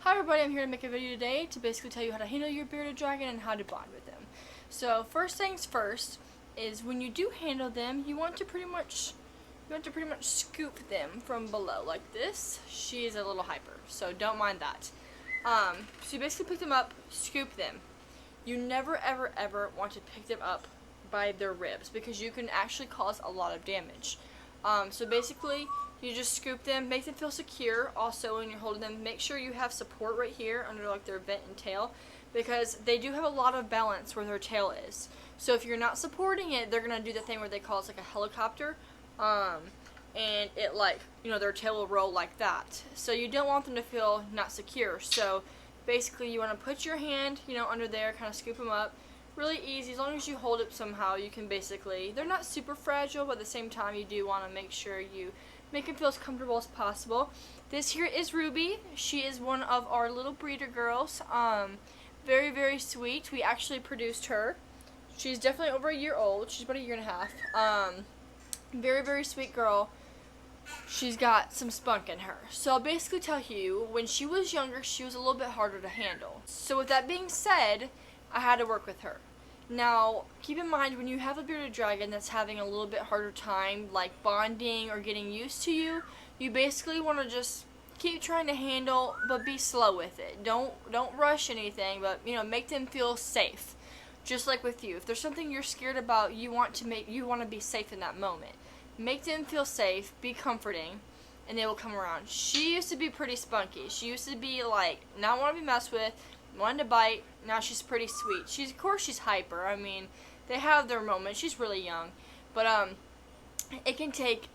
Hi everybody, I'm here to make a video today to basically tell you how to handle your bearded dragon and how to bond with them. So first things first is when you do handle them, you want to pretty much scoop them from below like this. She is a little hyper, so don't mind that. So you basically pick them up, scoop them. You never ever want to pick them up by their ribs because you can actually cause a lot of damage. So basically, you just scoop them, make them feel secure. Also, when you're holding them, make sure you have support right here under like their vent and tail, because they do have a lot of balance where their tail is. So if you're not supporting it, they're gonna do the thing where they call it like a helicopter, and it their tail will roll like that. So you don't want them to feel not secure. So basically, you want to put your hand, under there, kind of scoop them up. Really easy, as long as you hold it somehow, you can basically, they're not super fragile, but at the same time you do want to make sure you make them feel as comfortable as possible. This here is Ruby. She is one of our little breeder girls. Very sweet. We actually produced her. She's definitely over a year old. She's about a year and a half. Very sweet girl. She's got some spunk in her. So I'll basically tell you, when she was younger, she was a little bit harder to handle. So with that being said, I had to work with her. Now, keep in mind, when you have a bearded dragon that's having a little bit harder time, like bonding or getting used to you, you basically want to just keep trying to handle, but be slow with it. Don't rush anything, but make them feel safe. Just like with you, if there's something you're scared about, you want to be safe in that moment. Make them feel safe, be comforting, and they will come around. She used to be pretty spunky. She used to be like not want to be messed with, wanted to bite. Now she's pretty sweet. Of course she's hyper. I mean, they have their moments. She's really young, but it can take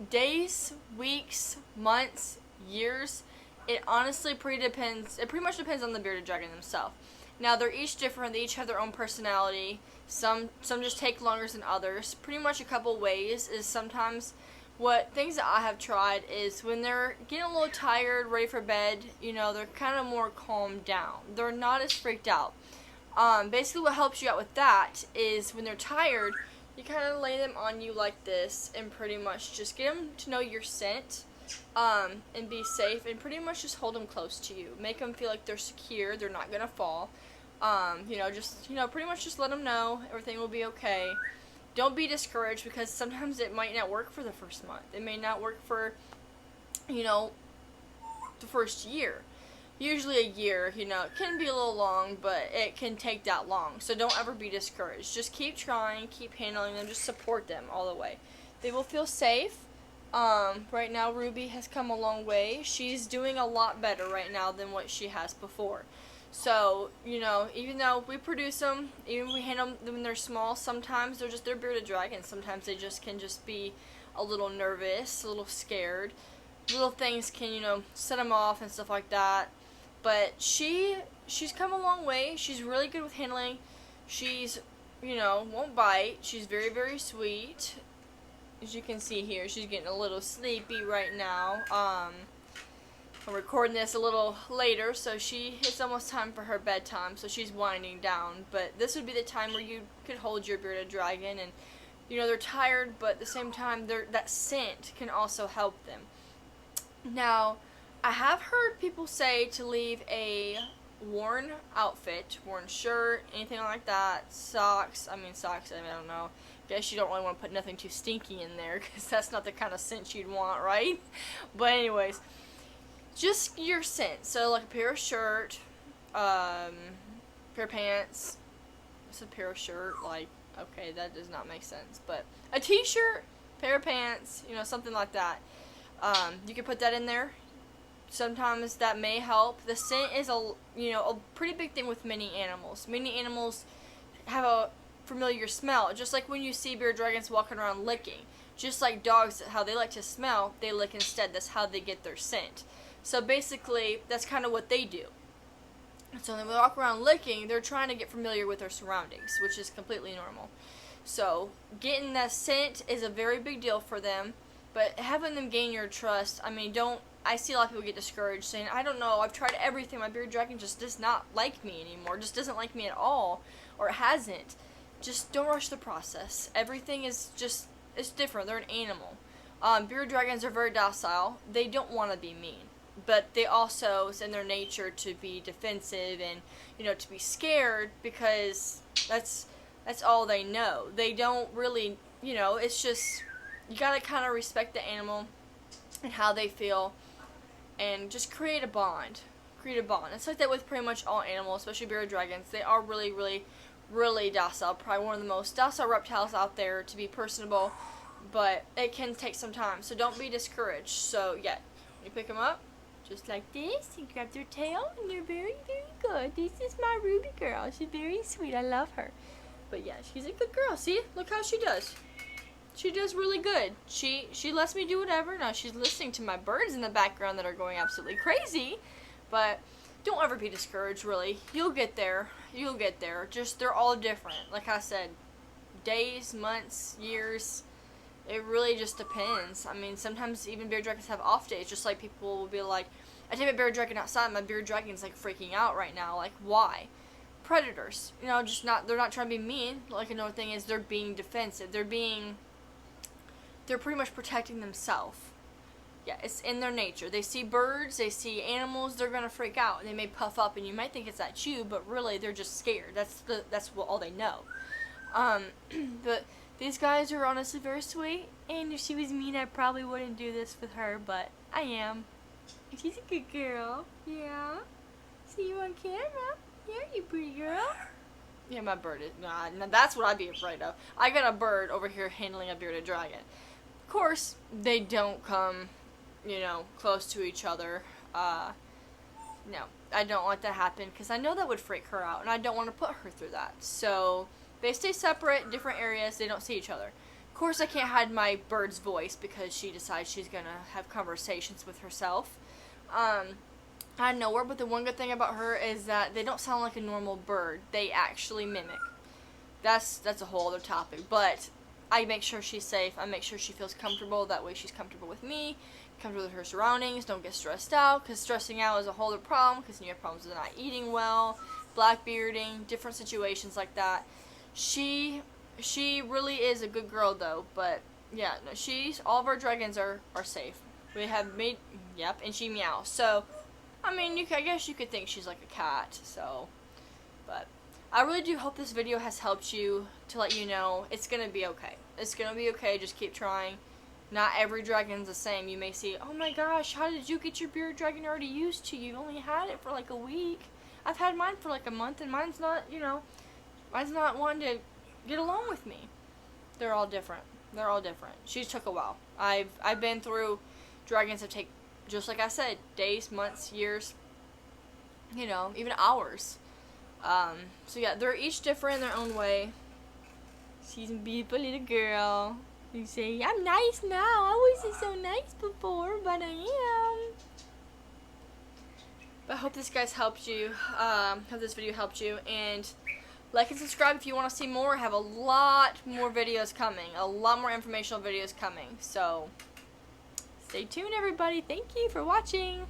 days, weeks, months, years. It honestly pretty much depends on the bearded dragon themselves. Now they're each different. They each have their own personality. Some just take longer than others. Pretty much a couple ways is sometimes. What things that I have tried is when they're getting a little tired, ready for bed, they're kind of more calmed down. They're not as freaked out. Basically what helps you out with that is when they're tired, you kind of lay them on you like this and pretty much just get them to know your scent, and be safe, and pretty much just hold them close to you. Make them feel like they're secure, they're not going to fall. Pretty much just let them know everything will be okay. Don't be discouraged, because sometimes it might not work for the first month. It may not work for, the first year. Usually a year, it can be a little long, but it can take that long. So don't ever be discouraged. Just keep trying, keep handling them, just support them all the way. They will feel safe. Right now Ruby has come a long way. She's doing a lot better right now than what she has before. So, even though we produce them, even we handle them when they're small, sometimes they're bearded dragons. Sometimes they can be a little nervous, a little scared. Little things can, set them off and stuff like that. But she's come a long way. She's really good with handling. She's, won't bite. She's very sweet. As you can see here, she's getting a little sleepy right now. I'm recording this a little later, so it's almost time for her bedtime, so she's winding down. But this would be the time where you could hold your bearded dragon, and they're tired, but at the same time that scent can also help them. Now, I have heard people say to leave a worn outfit, worn shirt, anything like that, socks, I don't know. Guess you don't really want to put nothing too stinky in there, because that's not the kind of scent you'd want, right? But anyways, just your scent. So like a pair of shirt, pair of pants. It's a pair of shirt. Okay, that does not make sense. But a t-shirt, pair of pants, something like that. You can put that in there. Sometimes that may help. The scent is a pretty big thing with many animals. Many animals have a familiar smell, just like when you see bearded dragons walking around licking. Just like dogs, how they like to smell, they lick instead. That's how they get their scent. So basically, that's kind of what they do. So when they walk around licking, they're trying to get familiar with their surroundings, which is completely normal. So getting that scent is a very big deal for them, but having them gain your trust, I see a lot of people get discouraged saying, I don't know, I've tried everything, my bearded dragon just does not like me anymore, just doesn't like me at all, or it hasn't. Just don't rush the process. Everything is it's different. They're an animal. Bearded dragons are very docile. They don't want to be mean. but they also, it's in their nature to be defensive and, you know, to be scared, because that's all they know. They don't really, you know, it's just, you gotta kind of respect the animal and how they feel, and just create a bond. It's like that with pretty much all animals, especially bearded dragons. They are really, really, really docile. Probably one of the most docile reptiles out there, to be personable, but it can take some time. So don't be discouraged. So yeah, you pick them up just like this. You grab their tail, and they're very, very good. This is my Ruby girl. She's very sweet. I love her. But yeah, she's a good girl. See, look how she does. She does really good. She lets me do whatever. Now she's listening to my birds in the background that are going absolutely crazy. But don't ever be discouraged, really. You'll get there. You'll get there. Just, they're all different. Like I said, days, months, years. It really just depends. I mean, sometimes even bearded dragons have off days. Just like people will be like, I take my bearded dragon outside. My bearded dragon's like freaking out right now. Like, why? Predators. You know, just not, they're not trying to be mean. Like, another thing is they're being defensive. They're pretty much protecting themselves. Yeah, it's in their nature. They see birds, they see animals, they're gonna freak out. They may puff up, and you might think it's at you, but really they're just scared. That's all they know. But these guys are honestly very sweet. And if she was mean, I probably wouldn't do this with her, but I am. She's a good girl. Yeah. See you on camera. Yeah, you pretty girl. Yeah, my bird is. Nah, that's what I'd be afraid of. I got a bird over here handling a bearded dragon. Of course, they don't come, you know, close to each other. No, I don't want that to happen, because I know that would freak her out, and I don't want to put her through that. So they stay separate, different areas. They don't see each other. Of course, I can't hide my bird's voice, because she decides she's gonna have conversations with herself. I know her, but the one good thing about her is that they don't sound like a normal bird. They actually mimic. That's a whole other topic, but I make sure she's safe. I make sure she feels comfortable. That way she's comfortable with me, comfortable with her surroundings, don't get stressed out, because stressing out is a whole other problem, because you have problems with not eating well, blackbearding, different situations like that. She really is a good girl, though, but yeah, no, all of our dragons are safe. We have made, yep, and she meows. So, I mean, I guess you could think she's like a cat, so, but I really do hope this video has helped you, to let you know it's going to be okay. It's going to be okay, just keep trying. Not every dragon's the same. You may see, oh my gosh, how did you get your bearded dragon already used to you? You've only had it for like a week. I've had mine for like a month, and mine's not, you know, mine's not wanting to get along with me. They're all different. They're all different. She took a while. I've been through dragons that take, just like I said, days, months, years, you know, even hours. So yeah, they're each different in their own way. She's a beautiful little girl. You say, I'm nice now. I wasn't so nice before, but I am. But I hope this guys helped you. Hope this video helped you. And like and subscribe if you want to see more. I have a lot more videos coming. A lot more informational videos coming. So stay tuned, everybody. Thank you for watching.